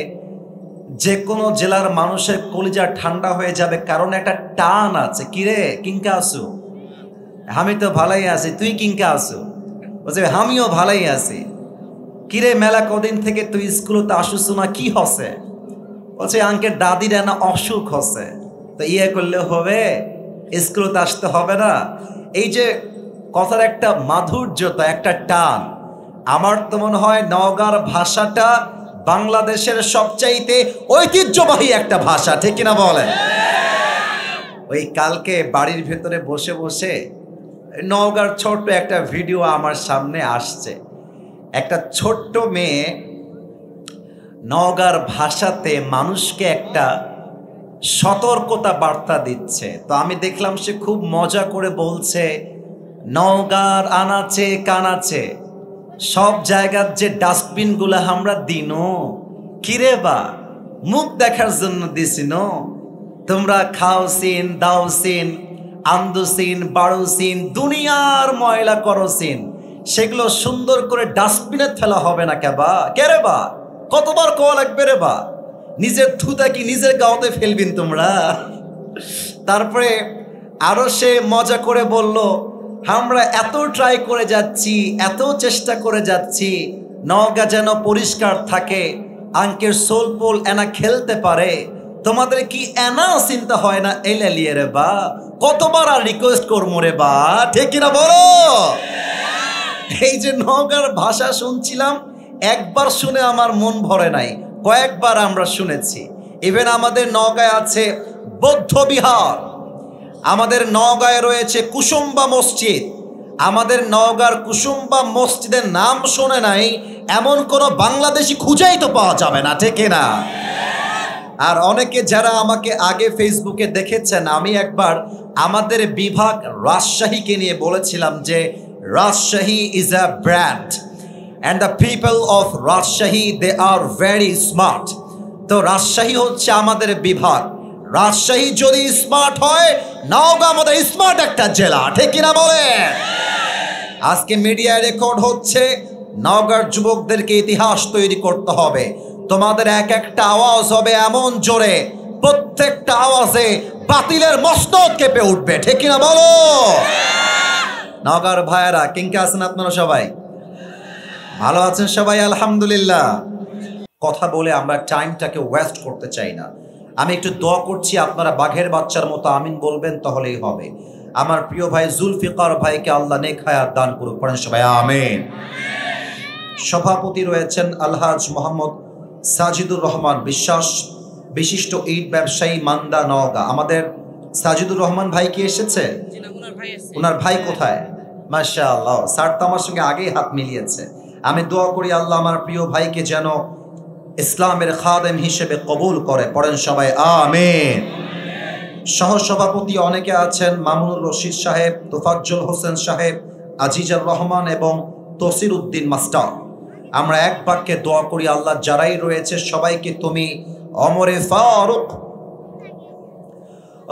যে কোনো জেলার মানুষের কলিজা ঠান্ডা হয়ে যাবে, কারণ একটা টান আছে। কিরে কিংকা আসু? আমি তো ভালাই আছি, তুই কিংকা আসু? বলছে আমিও ভালাই আছি। কিরে মেলা কদিন থেকে তুই স্কুলতে আসুস না, কি হসে? বলছে আঙ্কেল দাদির না অসুখ হসে। তো ইয়ে করলে হবে, স্কুলতে আসতে হবে না? এই যে কথার একটা মাধুর্যতা, একটা টান। আমার তো মনে হয় নওগাঁর ভাষাটা বাংলাদেশের সবচাইতে ঐতিহ্যবাহী একটা ভাষা। ঠিক কিনা বলেন? ওই কালকে বাড়ির ভেতরে বসে বসে নওগাঁর ছোট্ট একটা ভিডিও আমার সামনে আসছে। একটা ছোট্ট মেয়ে নওগাঁর ভাষাতে মানুষকে একটা সতর্কতা বার্তা দিচ্ছে। তো আমি দেখলাম সে খুব মজা করে বলছে, নওগাঁর আনাচে কানাচে সব জায়গার যে ডাস্টবিনগুলো আমরা দিনো, কিরে বা মুখ দেখার জন্য দিছিন? তোমরা খাও সিন, দাও সিন, আন্দু সিন, বাড়ু সিন, দুনিয়ার ময়লা করো সিন, সেগুলো সুন্দর করে ডাস্টবিনে ফেলা হবে না কেবা? কেরে বা কতবার কওয়া লাগবে রে বা? নিজের থুতা কি নিজের গাওতে ফেলবিন তোমরা? তারপরে আরো সে মজা করে বলল, আমরা এত ট্রাই করে যাচ্ছি, এত চেষ্টা করে যাচ্ছি নওগাঁ যেন পরিষ্কার থাকে, আঙ্কের সোলপোল এনা খেলতে পারে, তোমাদের কি এনা চিন্তা হয় না? এলিয়ে রে বা, কতবার আর রিকোয়েস্ট করবো রে বা? ঠিক কিনা বলো? এই যে নওগাঁর ভাষা শুনছিলাম, একবার শুনে আমার মন ভরে নাই, কয়েকবার আমরা শুনেছি। ইভেন আমাদের নওগাঁয় আছে বৌদ্ধ বিহার, আমাদের নওগাঁয় রয়েছে কুসুম্বা মসজিদ। আমাদের নওগাঁর কুসুম্বা মসজিদের নাম শোনে নাই এমন কোনো বাংলাদেশি খুঁজেই তো পাওয়া যাবে না। ঠিক না? আর অনেকে যারা আমাকে আগে ফেসবুকে দেখেছেন, আমি একবার আমাদের বিভাগ রাজশাহীকে নিয়ে বলেছিলাম যে Rajshahi is a brand and the people of Rajshahi they are very smart. তো রাজশাহী হচ্ছে আমাদের বিভাগ। রাজশাহী যদি স্মার্ট হয়, নওগাঁ আমাদের স্মার্ট একটা জেলা। ঠিক কিনা বলে? আজকে মিডিয়ায় রেকর্ড হচ্ছে, নওগাঁর যুবকদেরকে ইতিহাস তৈরি করতে হবে। তোমাদের এক একটা আওয়াজ হবে এমন জোরে, প্রত্যেকটা আওয়াজে বাতিলের মস্তক কেঁপে উঠবে। ঠিক কিনা বলো? নওগাঁর ভাইয়েরা কিংকা আছেন আপনারা? সবাই ভালো আছেন? সবাই আলহামদুলিল্লাহ। কথা বলে আমরা টাইমটাকে ওয়েস্ট করতে চাই না। আমি একটু দোয়া করছি, আপনারা বাঘের বাচ্চার মতো আমিন বলবেন, তাহলেই হবে। আমার প্রিয় ভাই জুলফিকার ভাইকে আল্লাহ নেক হায়াত দান করুক, পড়েন সবাই আমিন। সভাপতি রয়েছেন আলহাজ মোহাম্মদ সাজিদুর রহমান বিশ্বাস, বিশিষ্ট ইট ব্যবসায়ী, মান্দা, নওগাঁ। আমাদের সাজিদুর রহমান ভাই কি এসেছে? ওনার ভাই কোথায়? মাশাআল্লাহ, স্যার তো আমার সঙ্গে আগেই হাত মিলিয়েছে। আমি দোয়া করি আল্লাহ আমার প্রিয় ভাইকে যেন ইসলামের খাদেম হিসেবে কবুল করে, পড়েন সবাই আমিন। সহসভাপতি অনেকে আছেন, মামুনুর রশিদ সাহেব, তোফাজ্জল হোসেন সাহেব, আজিজুর রহমান এবং তসির উদ্দিন মাস্টার। আমরা এক বাক্যে দোয়া করি, আল্লাহ যারাই রয়েছে সবাইকে তুমি ওমরে ফারুক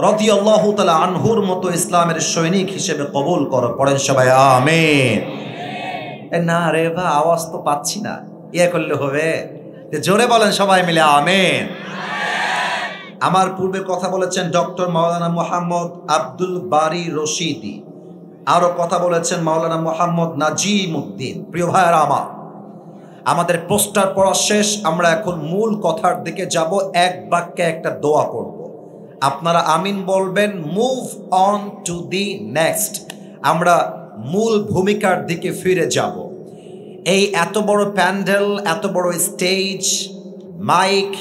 রাদিয়াল্লাহু তাআলা আনহুর মতো ইসলামের সৈনিক হিসেবে কবুল করো। পড়েন সবাই আমিন। না রে ভাই, আওয়াজ তো পাচ্ছি না, ইয়ে করলে হবে, জোরে বলেন সবাই মিলে আমিন। আমার পূর্বে কথা বলেছেন ডক্টর মাওলানা মোহাম্মদ আব্দুল বারী রশিদি, আরো কথা বলেছেন মাওলানা মোহাম্মদ নাজিম উদ্দিন। প্রিয় ভাইয়েরা আমার, আমাদের পোস্টার পড়া শেষ, আমরা এখন মূল কথার দিকে যাব। এক বাক্যে একটা দোয়া করব, আপনারা আমিন বলবেন। Move on to the next, আমরা মূল ভূমিকার দিকে ফিরে যাব। এই এত বড় প্যান্ডেল, এত বড় স্টেজ, মাইক,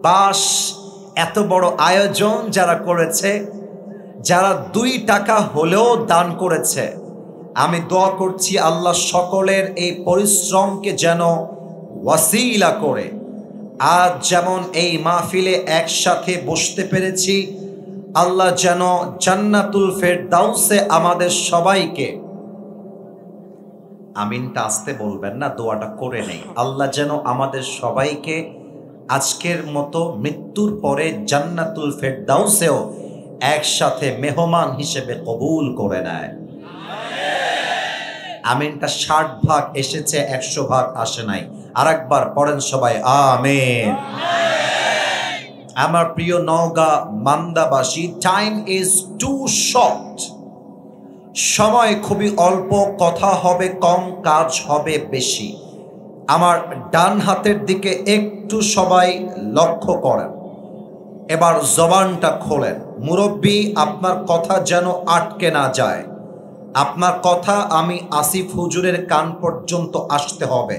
বাঁশ, এত বড় আয়োজন যারা করেছে, যারা 2 টাকা হলেও দান করেছে, আমি দোয়া করছি আল্লাহ সকলের এই পরিশ্রমকে যেন ওয়াসিলা করে আজ যেমন এই মাহফিলে একসাথে বসতে পেরেছি, আল্লাহ যেন জান্নাতুল ফেরদাউসে আমাদের সবাইকে, আমিনটা আসতে বলবেন না, দোয়াটা করে নেই, আল্লাহ যেন আমাদের সবাইকে আজকের মতো মৃত্যুর পরে জান্নাতুল ফেরদাউসেও একসাথে মেহমান হিসেবে কবুল করে নেয়। আমিনটা 60 ভাগ এসেছে, 100 ভাগ আসে নাই। আরেকবার পড়েন সবাই আমিন। আমার প্রিয় নওগাঁ মান্দাবাসী, টাইম ইজ টু শর্ট, সময় খুবই অল্প, কথা হবে কম, কাজ হবে বেশি। আমার ডান হাতের দিকে একটু সবাই লক্ষ্য করেন, এবার জবানটা খোলেন। মুরব্বী, আপনার কথা যেন আটকে না যায়, আপনার কথা আমি আসিফ হুজুরের কান পর্যন্ত আসতে হবে।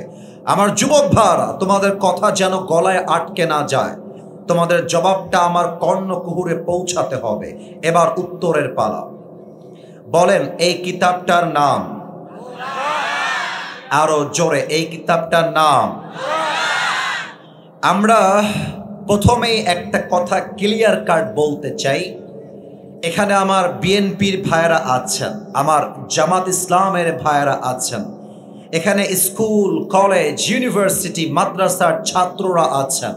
আমার যুবক ভাইরা, তোমাদের কথা যেন গলায় আটকে না যায়, তোমাদের জবাবটা আমার কর্ণকুহুরে পৌঁছাতে হবে। এবার উত্তরের পালা। বলেন এই কিতাবটার নাম, আরো জোরে, এই কিতাবটার নাম। আমরা প্রথমেই একটা কথা ক্লিয়ার কাট বলতে চাই, এখানে আমার বিএনপির ভাইয়েরা আছেন, আমার জামাত ইসলামের ভাইয়েরা আছেন, এখানে স্কুল, কলেজ, ইউনিভার্সিটি, মাদ্রাসার ছাত্ররা আছেন।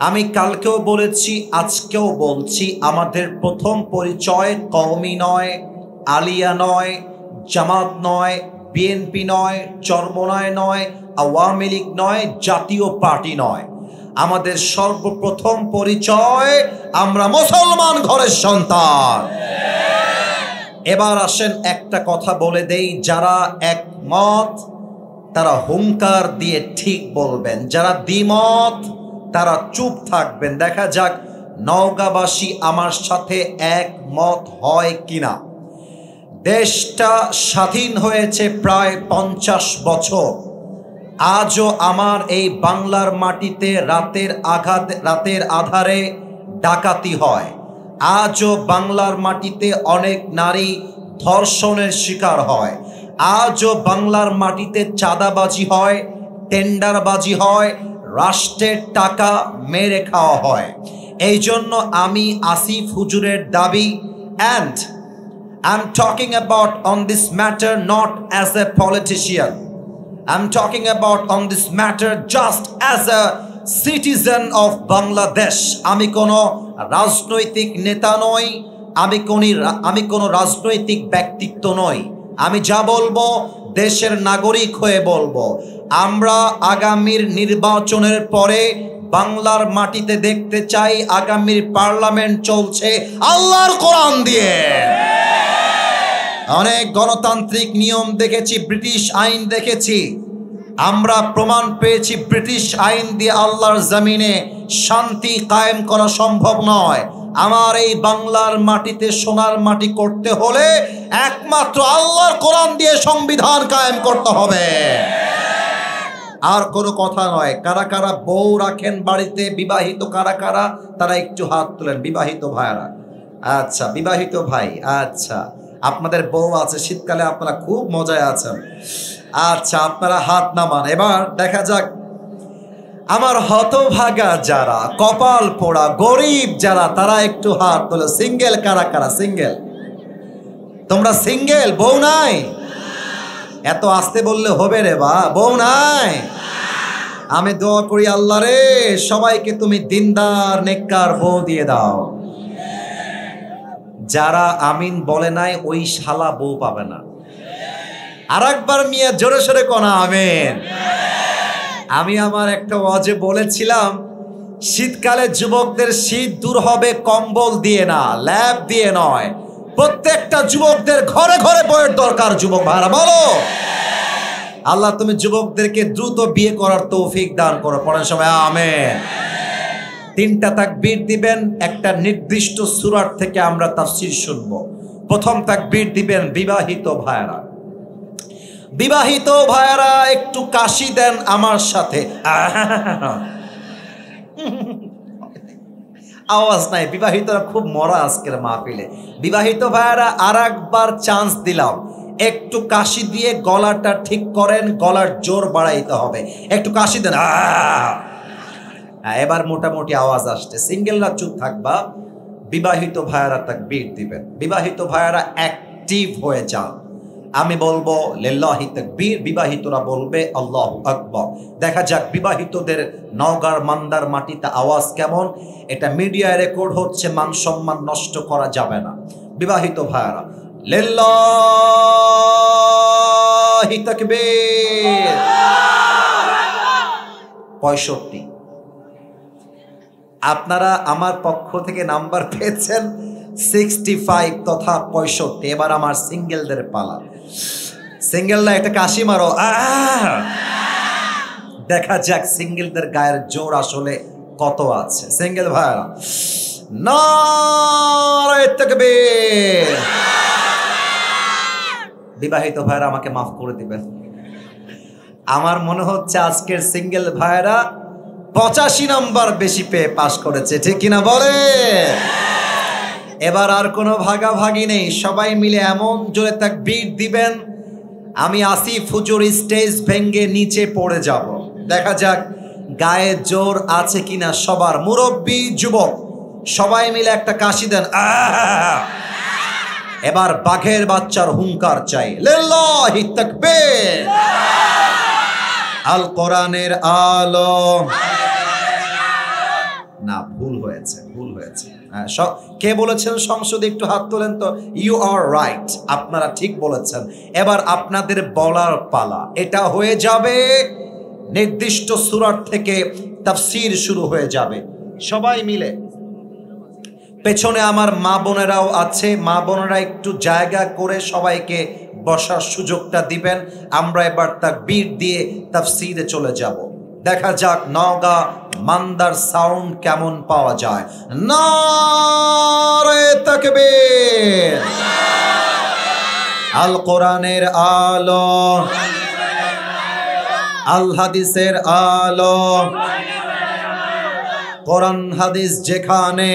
আমি কালকেও বলেছি, আজকেও বলছি, আমাদের প্রথম পরিচয় কওমি নয়, আলিয়া নয়, জামাত নয়, বিএনপি নয়, চরমনায় নয়, আওয়ামী লীগ নয়, জাতীয় পার্টি নয়। আমাদের সর্বপ্রথম পরিচয় আমরা মুসলমান ঘরের সন্তান। এবার আসেন একটা কথা বলে দেই, যারা একমত তারা হুঙ্কার দিয়ে ঠিক বলবেন, যারা দ্বিমত তারা চুপ থাকবেন। দেখা যাক নওগাঁবাসী আমার সাথে একমত হয় কিনা। দেশটা স্বাধীন হয়েছে প্রায় 50 বছর। আজও আমার এই বাংলার মাটিতে রাতের আধারে ডাকাতি হয়। আজও বাংলার মাটিতে অনেক নারী ধর্ষণের শিকার হয়। আজও বাংলার মাটিতে চাঁদাবাজি হয়, টেন্ডারবাজি হয়, রাষ্ট্রের টাকা মেরে খাওয়া হয়। এই জন্য আমি আসিফ হুজুরের দাবি, and I'm talking about on this matter not as a politician, I'm talking about on this matter just as a citizen of Bangladesh. আমি কোনো রাজনৈতিক নেতা নই, আমি কোনো রাজনৈতিক ব্যক্তিত্ব নই। আমি যা বলবো দেশের নাগরিক হয়ে বলবো। আমরা আগামীর নির্বাচনের পরে বাংলার মাটিতে দেখতে চাই আগামীর পার্লামেন্ট চলছে আল্লাহর কোরআন দিয়ে। অনেক গণতান্ত্রিক নিয়ম দেখেছি, ব্রিটিশ আইন দেখেছি, আমরা প্রমাণ পেয়েছি ব্রিটিশ আইন দিয়ে আল্লাহর জমিনে শান্তি কায়েম করা সম্ভব নয়। আমার এই বাংলার মাটিতে সোনার মাটি করতে হলে একমাত্র আল্লাহর কোরআন দিয়ে সংবিধান কায়েম করতে হবে, আর কোনো কথা নয়। কারা কারা বউ রাখেন বাড়িতে, বিবাহিত কারা কারা, তারা একটু হাত তোলেন। বিবাহিত ভাইরা, আচ্ছা বিবাহিত ভাই, আচ্ছা আপনাদের বউ আছে, শীতকালে আপনারা খুব মজায় আছেন, আচ্ছা আপনারা হাত নামান। এবার দেখা যাক আমার হতভাগা যারা, কপাল পোড়া গরিব যারা, তারা একটু হাত তোলো। সিঙ্গেল কারা কারা? সিঙ্গেল, তোমরা সিঙ্গেল? বউ নাই? এত আস্তে বললে হবে রে বা, বউ নাই? আমি দোয়া করি আল্লাহ রে, সবাইকে তুমি দিনদার নেককার বউ দিয়ে দাও। যারা আমিন বলে নাই ওই শালা বউ পাবে না। আর একবার মিয়া জোরে সোরে কোনা আমিন। আমি আমার একটা ওয়াজে বলেছিলাম, শীতকালে যুবকদের শীত দূর হবে কম্বল দিয়ে না, ল্যাব দিয়ে নয়। প্রত্যেকটা যুবকদের ঘরে ঘরে বইয়ের দরকার। যুবক ভাইরা বলো, আল্লাহ তুমি যুবকদেরকে দ্রুত বিয়ে করার তৌফিক দান করো। পড়েন সবাই আমিন। 3টা তাকবীর দিবেন, একটা নির্দিষ্ট সূরার থেকে আমরা তাফসীর শুনবো। প্রথম তাকবীর দিবেন বিবাহিত ভাইরা। বিবাহিত ভাইরা একটু কাশি দেন আমার সাথে। আওয়াজ নাই, বিবাহিতরা খুব মরা আজকের মাহফিলে। বিবাহিত ভাইরা আর একবার চান্স দিলাম, একটু কাশি দিয়ে গলাটা ঠিক করেন, গলার জোর বাড়াইতে হবে। একটু কাশি দেন। এবার মোটামুটি আওয়াজ আসছে। সিঙ্গেলরা চুপ থাকবা, বিবাহিত ভাইয়ারা তাকবীর দিবেন। বিবাহিত ভাইয়ারা অ্যাক্টিভ হয়ে যান। আমি বলবো লিল্লাহি তাকবীর, বিবাহিতরা বলবে আল্লাহু আকবার। দেখা যাক বিবাহিতদের নওগাঁর মান্দার মাটিতে আওয়াজ কেমন। এটা মিডিয়ায় রেকর্ড হচ্ছে, মান সম্মান নষ্ট করা যাবে না। বিবাহিত ভাইয়ারা লিল্লাহি তাকবীর। 65। আপনারা আমার পক্ষ থেকে নাম্বার পেয়েছেন 65 তথা 65। এবার আমার সিঙ্গেলদের পালা। সিঙ্গেলরা একটা কাশি মারো। দেখা যাক সিঙ্গেলদের গায়ের জোর আসলে কত আছে। সিঙ্গেল ভাইরা নারে তাকবীর। বিবাহিত ভাইরা আমাকে মাফ করে দিবেন। আমার মনে হচ্ছে আজকের সিঙ্গেল ভাইরা 85 নাম্বার বেশি পেয়ে পাশ করেছে, ঠিক কিনা বলে? এবার আর কোনো ভাগাভাগি নেই, সবাই মিলে এমন জোরে তাকবীর দিবেন আমি আসিফ হুজুর স্টেজ ভেঙ্গে নিচে পড়ে যাব। দেখা যাক গায়ে জোর আছে কিনা সবার। মুরব্বী যুবক সবাই মিলে একটা কাশি দেন। এবার বাঘের বাচ্চার হুঙ্কার চাই। লিল্লাহি তাকবীর। আল কোরআনের আলো। না, ভুল হয়েছে, ভুল হয়েছে। কে বলেছেন সংসদে একটু হাত তোলেন তো। ইউ আর রাইট, আপনারা ঠিক বলেছেন। এবার আপনাদের বলার পালা। এটা হয়ে যাবে নির্দিষ্ট সূরার থেকে তাফসীর শুরু হয়ে যাবে। সবাই মিলে, পেছনে আমার মা বোনেরাও আছে, মা বোনেরা একটু জায়গা করে সবাইকে বসার সুযোগটা দিবেন। আমরা এবার তাকবীর দিয়ে তাফসীরে চলে যাব। দেখা যাক নওগাঁ মান্দার সাউন্ড কেমন পাওয়া যায়। নারে তাকবীর। আল কোরআনের আলো, আল হাদিসের আলো। কোরআন হাদিস যেখানে,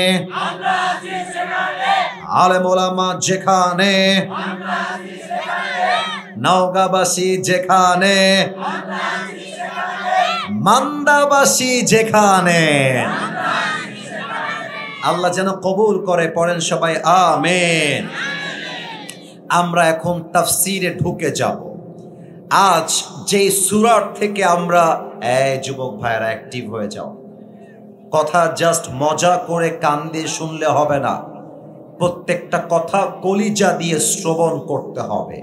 আলেম ওলামা যেখানে, নওগাঁবাসী যেখানে, মান্দাবাসী যেখানে, আল্লাহ যেন কবুল করে। পড়েন সবাই আমিন। আমরা এখন তাফসীরে ঢুকে যাব। আজ যে সূরার থেকে আমরা, যুবক ভাইরা অ্যাক্টিভ হয়ে যাও। কথা জাস্ট মজা করে কান দিয়ে শুনলে হবে না, প্রত্যেকটা কথা কলিজা দিয়ে শ্রবণ করতে হবে।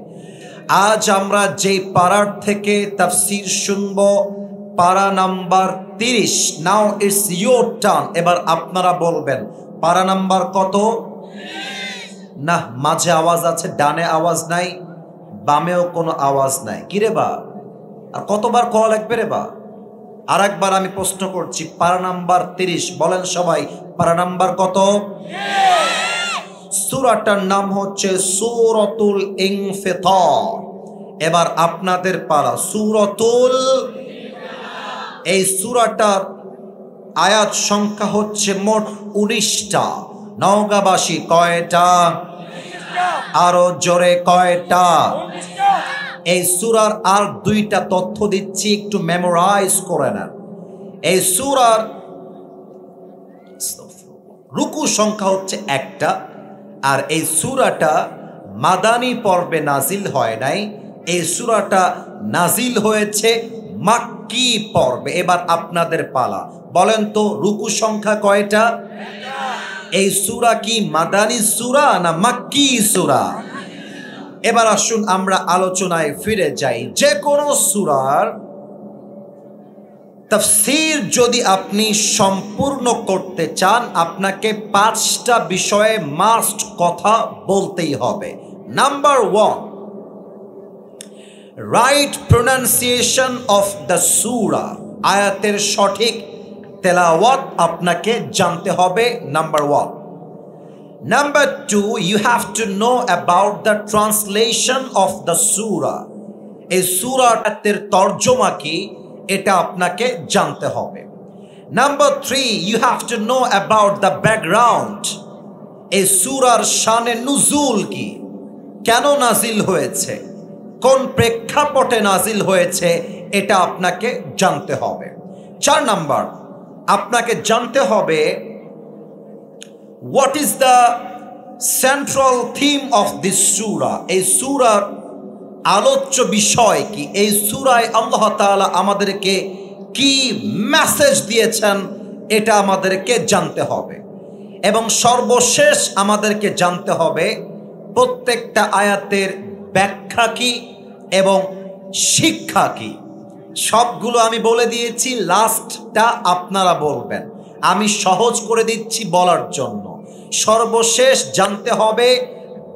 আজ আমরা যেই পারার থেকে তাফসীর শুনব, পারা number 30। Now it's your turn. এবার আপনারা বলবেন পারা নাম্বার কত? না, মাঝে আওয়াজ আছে, ডানে আওয়াজ নাই, বামেও কোনো আওয়াজ নাই। কিরে বা, আর কতবার কল লাগবে রে বা? আর একবার আমি প্রশ্ন করছি, পারা নাম্বার 30। বলেন সবাই, পারা নাম্বার কত? সূরাটার নাম হচ্ছে সূরাতুল ইনফিতার। এবার আপনাদের পালা, সূরাতুল। এই সূরাটার আয়াত সংখ্যা হচ্ছে মোট 19টা। নওগাঁবাসী কয়টা? আরো জোরে কয়টা? এই সূরার আর 2টা তথ্য দিচ্ছি, একটু মেমোরাইজ করে নেন। এই সূরার রুকু সংখ্যা হচ্ছে একটা, আর এই সূরাটা মাদানী পর্বে নাজিল হয় নাই, এই সূরাটা নাজিল হয়েছে মাক্কি পর্বে। এবার আপনাদের পালা, বলেন তো রুকু সংখ্যা কয়টা? এই সূরা কি মাদানী সূরা না মাক্কি সূরা? এবার আসুন আমরা আলোচনায় ফিরে যাই। যে কোনো সূরার তাফসীর যদি আপনি সম্পূর্ণ করতে চান, আপনাকে 5টা বিষয়ে মাস্ট কথা বলতেই হবে। Number 1, right pronunciation of the surah. আয়াতের সঠিক তেলাওয়াত আপনাকে জানতে হবে, number 1। Number 2, you have to know about the translation of the surah. এই সূরার তর্জমা কি এটা আপনাকে জানতে হবে। Number 3, you have to know about the background. এই সূরার শানে নুজুল কি, কেন নাজিল হয়েছে, কোন প্রেক্ষাপটে নাজিল হয়েছে, এটা আপনাকে জানতে হবে। 4 নাম্বার, আপনাকে জানতে হবে what is the central theme of this surah. এই সূরার আলোচ্য বিষয় কি, এই সূরায় আল্লাহ তাআলা আমাদেরকে কি মেসেজ দিয়েছেন এটা আমাদেরকে জানতে হবে। এবং সর্বশেষ আমাদেরকে জানতে হবে প্রত্যেকটা আয়াতের ব্যাখ্যা কি এবং শিক্ষা কি। সবগুলো আমি বলে দিয়েছি, লাস্টটা আপনারা বলবেন, আমি সহজ করে দিচ্ছি বলার জন্য। সর্বশেষ জানতে হবে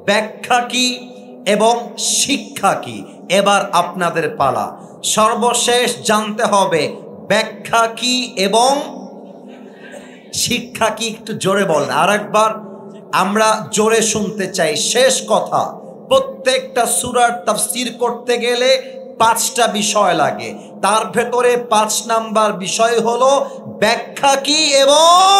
ব্যাখ্যা কি এবং শিক্ষা কি। এবার আপনাদের পালা, সর্বশেষ জানতে হবে ব্যাখ্যা কি এবং শিক্ষা কি। একটু জোরে বলেন, আরেকবার আমরা জোরে শুনতে চাই। শেষ কথা, প্রত্যেকটা সূরার তাফসীর করতে গেলে 5টা বিষয় লাগে, তার ভেতরে 5 নাম্বার বিষয় হলো ব্যাখ্যা কি এবং